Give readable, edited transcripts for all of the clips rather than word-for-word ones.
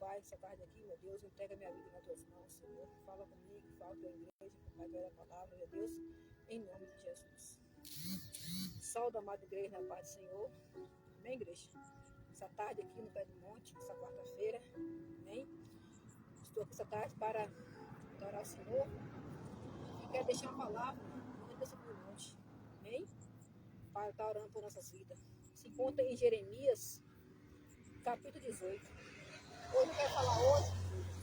Pai, essa tarde aqui, meu Deus, entrega minha vida nas tuas mãos, Senhor. Fala comigo, fala com a igreja, Pai, pela palavra, meu Deus, em nome de Jesus. Saúde, amada igreja, na paz do Senhor. Amém, igreja? Essa tarde aqui no Pé do Monte, essa quarta-feira, amém? Estou aqui essa tarde para adorar ao Senhor e quero deixar uma palavra desse Pé do Monte, amém? Para estar orando por nossas vidas. Se encontra em Jeremias, capítulo 18. Hoje eu quero falar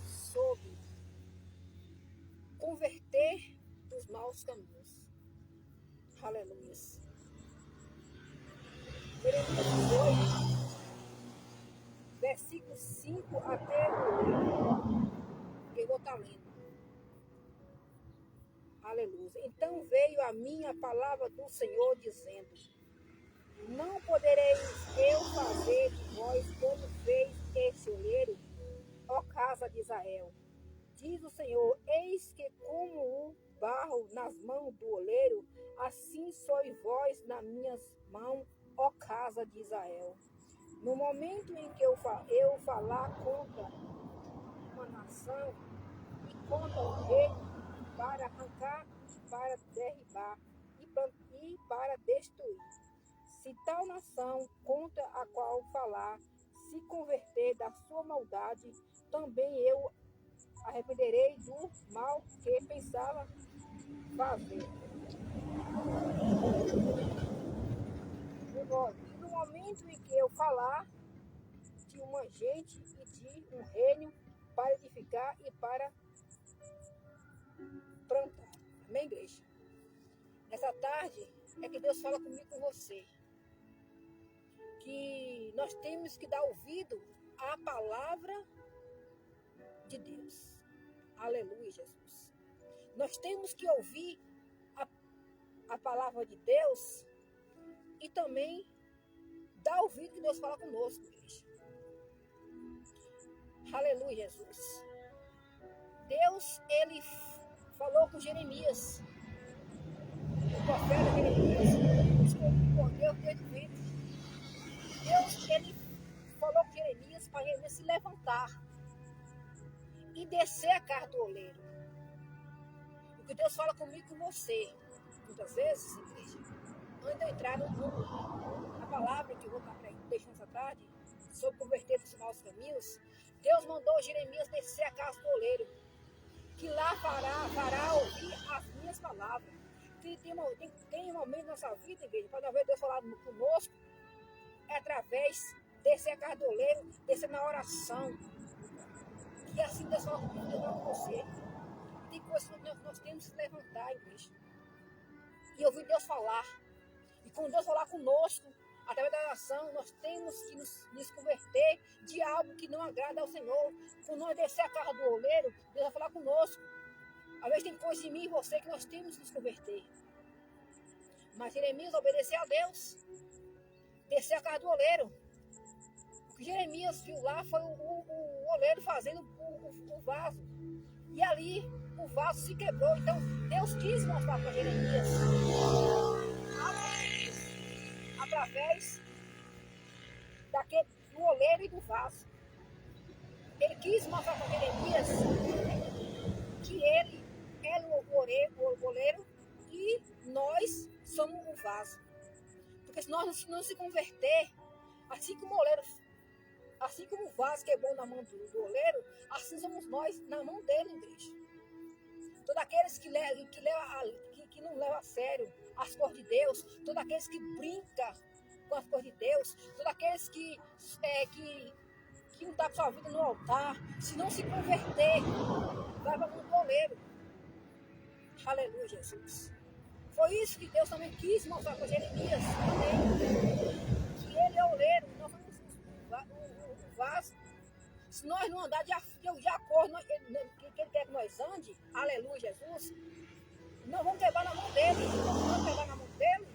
sobre converter dos maus caminhos. Aleluia. Jeremias 18, versículo 5 até o 8. Eu vou estar lendo. Aleluia. Então veio a mim a palavra do Senhor dizendo: não podereis eu fazer de vós como fez este oleiro, ó casa de Israel. Diz o Senhor: eis que como o barro nas mãos do oleiro, assim sois vós nas minhas mãos, ó casa de Israel. No momento em que eu falar contra uma nação e contra um rei, para arrancar, para derribar e para destruir. Se tal nação contra a qual falar se converter da sua maldade, também eu arrependerei do mal que pensava fazer. E no momento em que eu falar de uma gente e de um reino para edificar e para plantar. Amém, igreja? Nessa tarde é que Deus fala comigo, com você, que nós temos que dar ouvido à palavra de Deus. Aleluia, Jesus. Nós temos que ouvir a palavra de Deus e também dar ouvido que Deus fala conosco, igreja. Aleluia, Jesus. Deus, ele falou com Jeremias, o profeta Jeremias, escolhido por Deus desde o ventre. Deus, ele falou com Jeremias para Jeremias se levantar e descer a casa do oleiro. O que Deus fala comigo e com você, muitas vezes, igreja, antes de eu entrar na palavra que eu vou estar deixando essa tarde, sobre converter dos maus caminhos, Deus mandou Jeremias descer a casa do oleiro, que lá fará ouvir as minhas palavras. Tem um momento na nossa vida, igreja, para ver Deus falar conosco, é através de descer a casa do oleiro, descer na oração. E assim Deus fala comigo, Deus fala com você. Tem coisas que nós temos que levantar, igreja, e ouvir Deus falar. E quando Deus falar conosco, através da oração, nós temos que nos converter de algo que não agrada ao Senhor. Quando nós descer a casa do oleiro, Deus vai falar conosco. Às vezes tem coisas em mim e você que nós temos que nos converter. Mas Jeremias obedeceu a Deus, descer a casa do oleiro. O que Jeremias viu lá foi o oleiro fazendo o vaso. E ali o vaso se quebrou. Então Deus quis mostrar para Jeremias, através do oleiro e do vaso. Ele quis mostrar para Jeremias que ele era o oleiro e nós somos o vaso. Porque se nós não se converter, assim como o oleiro, assim como o vaso quebrou na mão do oleiro, assim somos nós na mão dele, igreja. Todos aqueles que não levam a sério as coisas de Deus, todos aqueles que brincam com as coisas de Deus, todos aqueles que não dá sua vida no altar, se não se converter, vai para o oleiro. Aleluia, Jesus. Foi isso que Deus também quis mostrar para Jeremias, que ele é o oleiro, nós somos o vaso. Se nós não andar de acordo que ele quer que nós ande, aleluia, Jesus, nós vamos quebrar na mão dele. Se nós vamos quebrar na mão dele,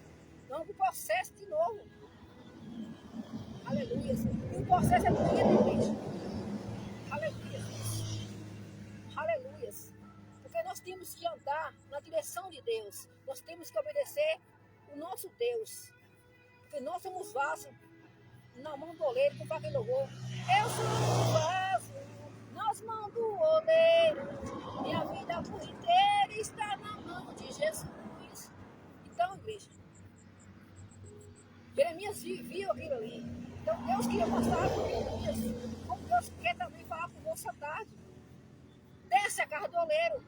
nós vamos para o processo de novo. Aleluia. E o processo é bonito, gente. Aleluia. Aleluia. Porque nós temos que andar na direção de Deus. Nós temos que obedecer o nosso Deus. Porque nós somos vasos na mão do oleiro, com aquele louvor. Eu sou um vaso conosco essa tarde. Desce a casa do oleiro.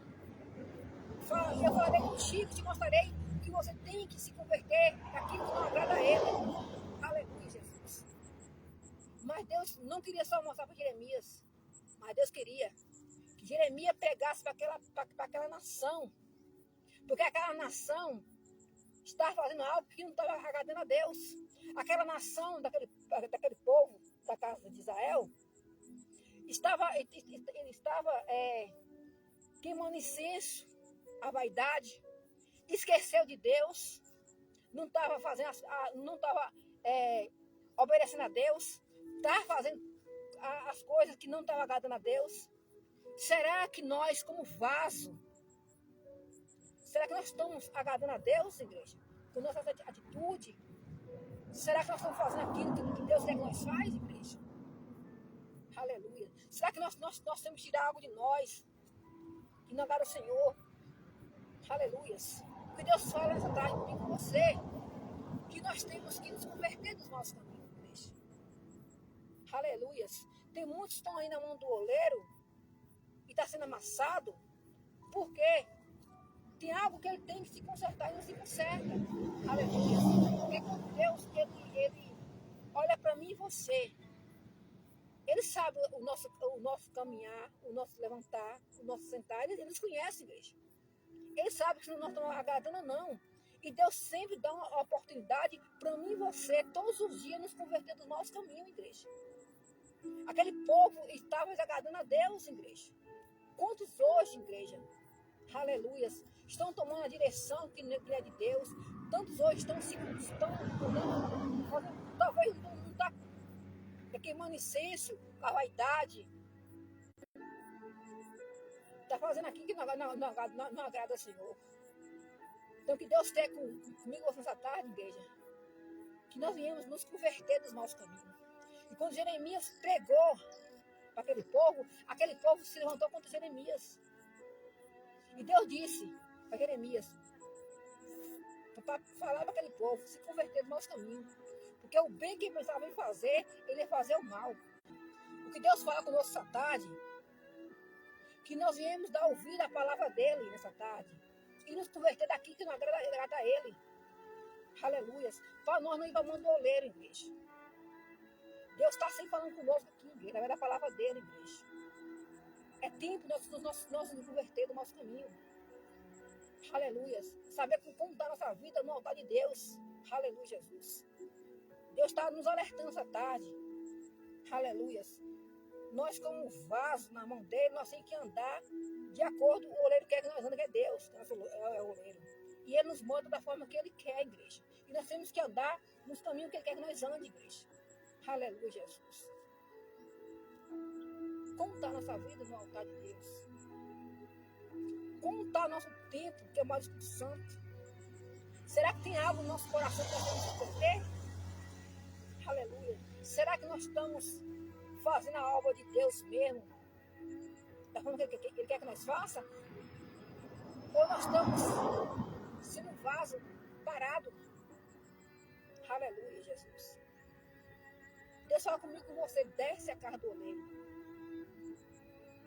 Eu falarei contigo, te mostrarei que você tem que se converter daquilo que não agrada a ele. Aleluia, Jesus. Mas Deus não queria só mostrar para Jeremias, mas Deus queria que Jeremias pregasse para aquela nação, porque aquela nação estava fazendo algo que não estava agradando a Deus. Aquela nação, daquele povo da casa de Israel, ele estava queimando incenso, a vaidade, esqueceu de Deus, não estava fazendo, não estava obedecendo a Deus, estava fazendo as coisas que não estavam agradando a Deus. Será que nós, como vaso, será que nós estamos agradando a Deus, igreja? Com nossa atitude? Será que nós estamos fazendo aquilo que Deus quer que nós façamos, igreja? Aleluia. Será que nós temos que tirar algo de nós que não agrada ao Senhor? Aleluia. Porque Deus fala nessa tarde comigo com você que nós temos que nos converter dos nossos caminhos, igreja. Aleluia. Tem muitos que estão aí na mão do oleiro e está sendo amassado porque tem algo que ele tem que se consertar e não se conserta. Aleluia. Porque quando Deus ele olha para mim e você, ele sabe o nosso caminhar, o nosso levantar, o nosso sentar, ele nos conhece, igreja. Ele sabe que nós estamos agradando ou não. E Deus sempre dá uma oportunidade para mim e você, todos os dias, nos converter dos maus caminhos, igreja. Aquele povo estava agradando a Deus, igreja. Quantos hoje, igreja, aleluia, estão tomando a direção que é de Deus? Tantos hoje estão talvez não está queimando incenso, a vaidade. Está fazendo aquilo que não agrada ao Senhor. Então, que Deus tenha comigo nessa tarde, igreja, que nós viemos nos converter dos maus caminhos. E quando Jeremias pregou para aquele povo se levantou contra Jeremias. E Deus disse para Jeremias, para falar para aquele povo, se converter dos maus caminhos. Porque o bem que ele pensava em fazer, ele ia fazer o mal. O que Deus fala conosco essa tarde, que nós viemos dar ouvido à palavra dele nessa tarde. E nos converter daquilo que não agrada a ele. Aleluia. Para nós não ir para a mão do oleiro, igreja. Deus está sempre falando conosco aqui, igreja. Na verdade, a palavra dele, igreja. É tempo de nós nos converter do nosso caminho. Aleluia. Saber como está a nossa vida no altar de Deus. Aleluia, Jesus. Deus está nos alertando essa tarde. Aleluia. Nós, como vaso na mão dele, nós temos que andar de acordo com o oleiro quer que nós andemos, que é Deus, que é o oleiro. E ele nos manda da forma que ele quer, igreja. E nós temos que andar nos caminhos que ele quer que nós andemos, igreja. Aleluia, Jesus. Como está a nossa vida no altar de Deus? Como está o nosso tempo, que é o mais Espírito Santo? Será que tem algo no nosso coração que nós temos que converter? Aleluia. Será que nós estamos fazendo a obra de Deus mesmo, da forma que ele quer que nós faça? Ou nós estamos sendo um vaso parado? Aleluia, Jesus. Deus fala comigo com você, desce a casa do oleiro.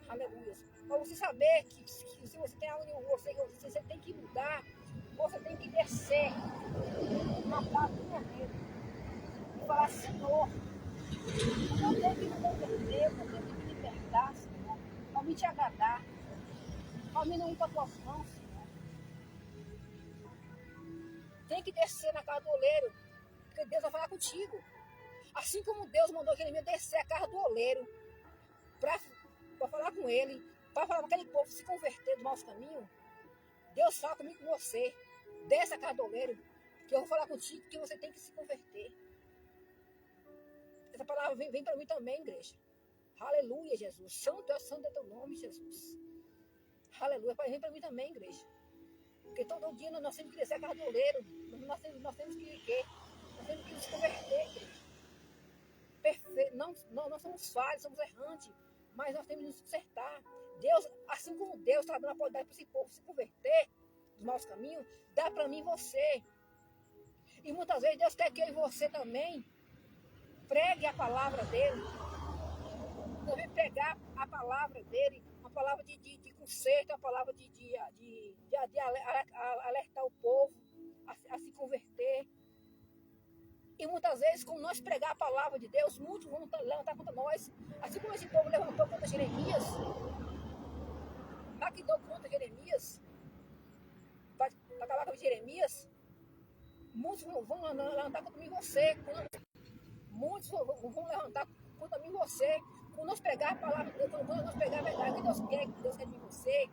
Aleluia. Para você saber que se você tem algo em você tem que mudar, você tem que descer na casa do oleiro e falar, Senhor, eu tenho que me converter, eu tenho que me libertar, Senhor, para me te agradar, para mim não ir para as tuas mãos, Senhor. Tem que descer na casa do oleiro, porque Deus vai falar contigo. Assim como Deus mandou Jeremias descer a casa do oleiro para falar com ele, para falar para aquele povo se converter do mau caminho, Deus fala comigo com você, desce a casa do oleiro, que eu vou falar contigo que você tem que se converter. Essa palavra vem para mim também, igreja. Aleluia, Jesus. Santo é teu nome, Jesus. Aleluia. Vem para mim também, igreja. Porque todo dia nós temos que descer a casa do oleiro. Nós temos que ir quê? Nós temos que nos converter, igreja. Perfeito. Nós somos falhos, somos errantes. Mas nós temos que nos consertar. Deus, assim como Deus está dando a oportunidade para esse povo se converter dos maus caminhos, dá para mim e você. E muitas vezes Deus quer que eu e você também pregue a palavra dele. Eu vim pregar a palavra palavra dele, uma palavra de conserto, uma palavra de alertar o povo a se converter. E muitas vezes, quando nós pregar a palavra de Deus, muitos vão levantar contra nós. Assim como esse povo levantou contra Jeremias, maquinou contra Jeremias, para acabar com Jeremias, muitos vão levantar contra mim e você. Muitos vão levantar contra mim e você. Quando nós pregar a palavra de Deus, quando nós pregar a verdade que Deus quer de você,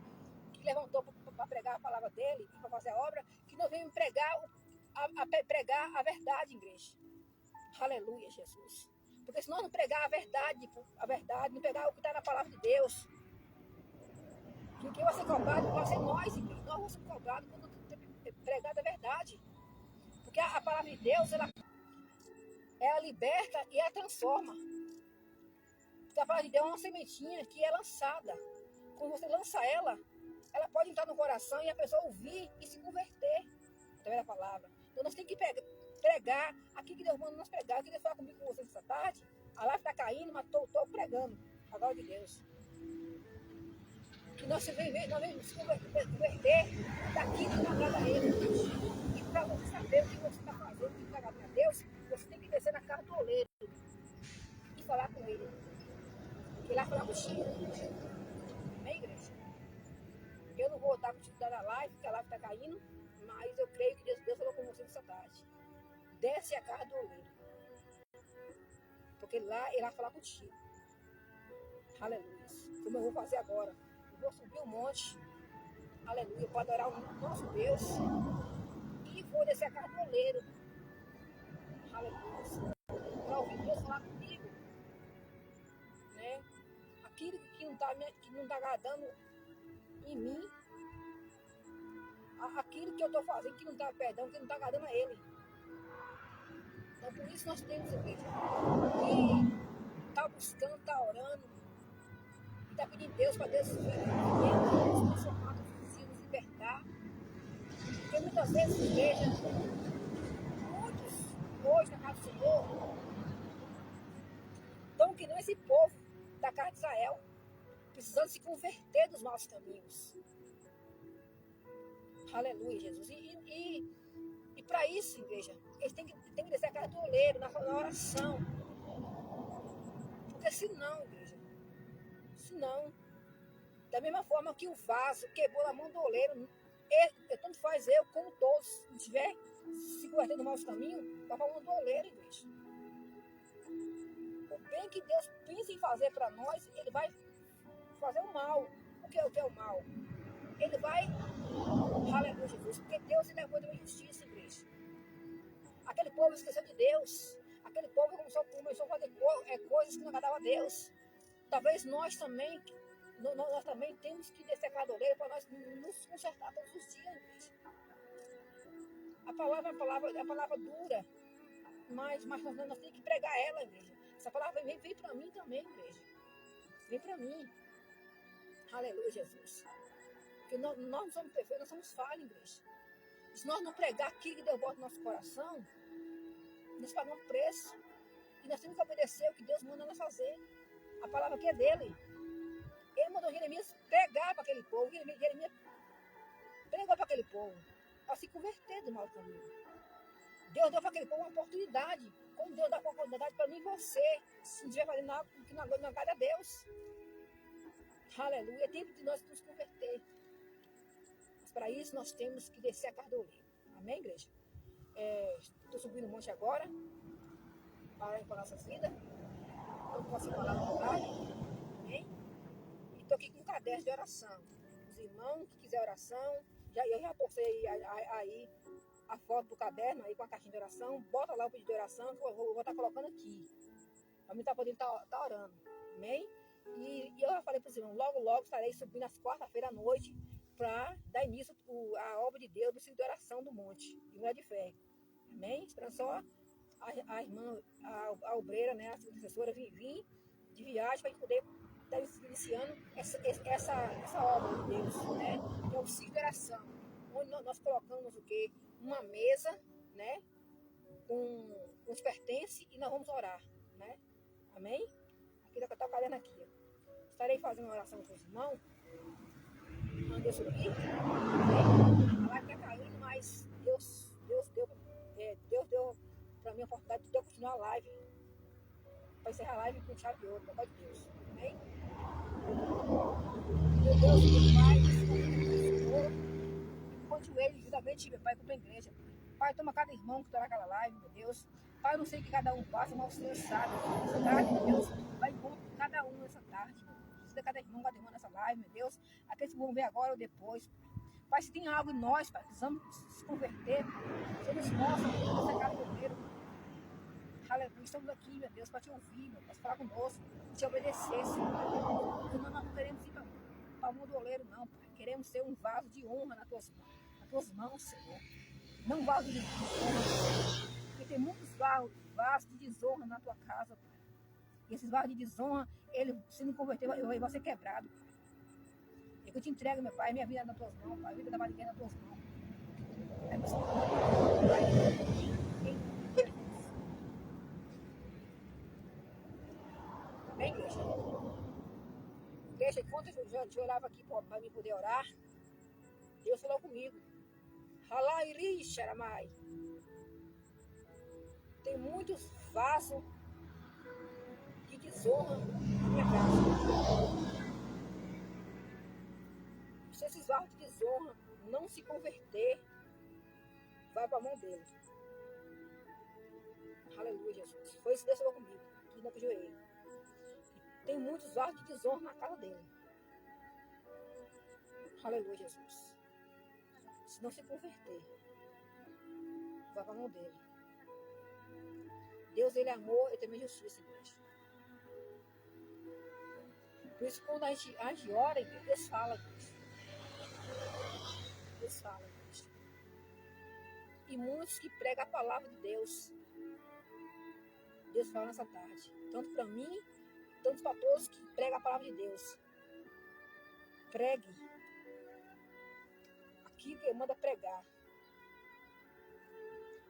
que levantou para pregar a palavra dele e para fazer a obra, que nós venhamos pregar a verdade, igreja. Aleluia, Jesus. Porque se nós não pregar a verdade, não pregar o que está na palavra de Deus, quem vai ser cobrado vai ser nós, igreja. Nós vamos ser cobrados quando pregar a verdade. Porque a palavra de Deus, ela liberta e ela transforma. Porque a palavra de Deus é uma sementinha que é lançada. Quando você lança ela pode entrar no coração e a pessoa ouvir e se converter através da palavra. Então nós temos que pregar aquilo que Deus manda nós pregar. Eu queria falar comigo com vocês essa tarde. A live está caindo, mas estou pregando a glória de Deus. Que nós venhamos se converter daquilo que não agrada a Ele. E para você saber o que você está fazendo, o que está agradando a Deus, você tem que descer na casa do oleiro e falar com Ele. E lá falar contigo. Amém, igreja? Eu não vou estar estudando a live, porque a live está caindo, mas eu creio que Deus falou com você nessa tarde. Desce a casa do oleiro. Porque lá ele vai falar contigo. Aleluia. Como eu vou fazer agora. Eu vou subir um monte. Aleluia. Para adorar o nosso Deus. E vou descer a casa do oleiro. Aleluia. Para ouvir Deus falar comigo. Né? Aquilo que não está agradando em mim. Aquilo que eu estou fazendo que não está agradando a Ele. Então por isso nós temos que estar buscando, estar orando, e estar pedindo Deus para Deus nos transformar, nos libertar. Porque muitas vezes, igreja, muitos hoje na casa do Senhor estão que nem esse povo da casa de Israel, precisando se converter dos maus caminhos. Aleluia, Jesus. E para isso, igreja, eles têm que descer a casa do oleiro, na oração. Porque senão, igreja, da mesma forma que o vaso quebrou na mão do oleiro, tanto faz eu como todos, se estiver se convertendo no mau caminho, vai para a mão do oleiro, igreja. O bem que Deus pensa em fazer para nós, Ele vai fazer o mal. O que é o mal? Ele vai, aleluia, Jesus, porque Deus ele é muito de justiça, igreja. Aquele povo esqueceu de Deus. Aquele povo começou a fazer coisas que não agradavam a Deus. Talvez nós também temos que descer a casa do oleiro para nós nos consertar todos os dias, igreja. A palavra é a palavra dura, mas nós temos que pregar ela, igreja. Essa palavra vem para mim também, igreja. Vem para mim. Aleluia, Jesus. Porque nós não somos perfeitos, nós somos falhos, igreja. Se nós não pregar aquilo que Deus bota no nosso coração, nós pagamos preço. E nós temos que obedecer o que Deus manda nós fazer. A palavra aqui é dele. Ele mandou Jeremias pregar para aquele povo. Jeremias pregou para aquele povo, para se converter do mau caminho. Deus deu para aquele povo uma oportunidade. Como Deus dá uma oportunidade para mim e você, se não estiver fazendo nada que não agrada a Deus. Aleluia. É tempo de nós nos converter. Mas para isso nós temos que descer a casa do oleiro. Amém, igreja? Estou subindo um monte agora, para a nossa vida. Estou com você falar na verdade. Amém? E estou aqui com um caderno de oração. Os irmãos que quiserem oração, eu já postei aí a foto do caderno, aí com a caixinha de oração. Bota lá o pedido de oração, que eu vou estar colocando aqui. Para mim estar podendo estar orando. Amém? E eu já falei para os irmãos, logo estarei subindo às quarta-feira à noite para dar início à obra de Deus, do Círculo de Oração do Monte, de Mulher de Fé. Amém? Esperando só a irmã, a obreira, né, a professora vir de viagem para poder estar iniciando essa obra de Deus, né? Que é o Círculo de Oração, onde nós colocamos o quê? Uma mesa, né? Com os pertences e nós vamos orar, né? Amém? Aqui está o caderno aqui, ó. Estarei fazendo uma oração com os irmãos. Mandei subir. A live está caindo, mas Deus deu para mim a oportunidade de eu continuar a live. Para encerrar a live com chave de ouro, pelo amor de Deus. Amém? Meu Deus, meu Pai, Senhor, enquanto ele, juntamente, meu Pai, com a igreja. Pai, toma cada irmão que está naquela live, meu Deus. Pai, eu não sei o que cada um passa, mas o Senhor sabe. Essa tarde, meu Deus, vai encontro cada um nessa tarde, meu Deus. Visita cada irmão nessa live, meu Deus. Aqueles que vão ver agora ou depois. Pai, se tem algo em nós, Pai, precisamos se converter. Você nos mostra, meu Deus, você é cada guerreiro. Aleluia, estamos aqui, meu Deus, para te ouvir, meu Deus, para falar conosco, te obedecer, Senhor. Porque nós não queremos ir para o mondoleiro, não, Pai. Queremos ser um vaso de honra nas tuas mãos, Senhor. Não vaso de desonra, Senhor. Porque tem muitos vasos de desonra na tua casa, Pai. E esses vasos de desonra, ele, se não converter, vai ser quebrado, Pai. É que eu te entrego, meu Pai, minha vida nas tuas mãos, Pai. A vida da Maria nas tuas mãos. É você, Pai. Amém, igreja? Igreja, enquanto eu olhava aqui para mim poder orar, Deus falou comigo. Halairi Sharamai. Tem muitos vasos de desonra na minha casa. Se esses vasos de desonra não se converter, vai para a mão dele. Aleluia, Jesus. Foi isso que Deus falou comigo, aqui na Cajueira. Tem muitos vasos de desonra na casa dele. Aleluia, Jesus. Se não se converter, vai para a mão dele. Deus, ele é amor e também justiça, igreja. Por isso, quando a gente ora, Deus fala, igreja. Deus fala, igreja. E muitos que pregam a palavra de Deus, Deus fala nessa tarde. Tanto para mim, tanto para todos que pregam a palavra de Deus. Pregue aquilo que ele manda pregar.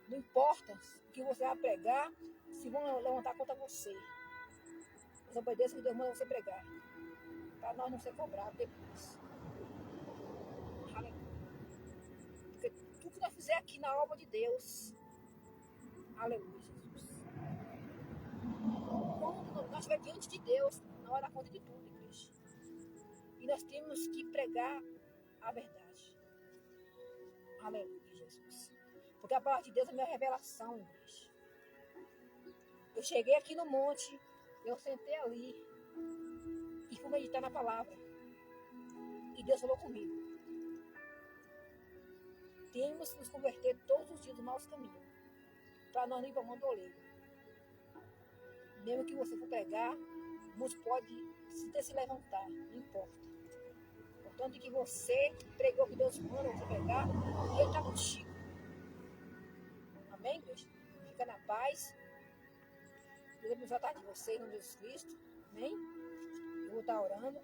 Não importa o que você vai pregar, se vão levantar contra você. Mas obedeça o que Deus manda você pregar. Para nós não ser cobrados depois. Aleluia. Porque tudo que nós fizermos aqui na obra de Deus, aleluia, Jesus. Quando nós estivermos diante de Deus, não vai dar conta de tudo, igreja. E nós temos que pregar a verdade. Aleluia, Jesus. Porque a palavra de Deus é a minha revelação, igreja. Eu cheguei aqui no monte, eu sentei ali e fui meditar na palavra. E Deus falou comigo. Temos que nos converter todos os dias do nosso caminho, para nós não ir para o mandoleiro. Mesmo que você for pregar, muitos podem se levantar, não importa. Portanto, que você pregou o que Deus manda você pregar, e Ele está contigo. Amém, igreja? Fica na paz. Deus abençoe a tarde de vocês, em nome de Jesus Cristo. Amém? Eu vou estar orando.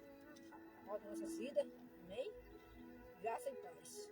Ordem nossas vidas. Amém? Graça e paz.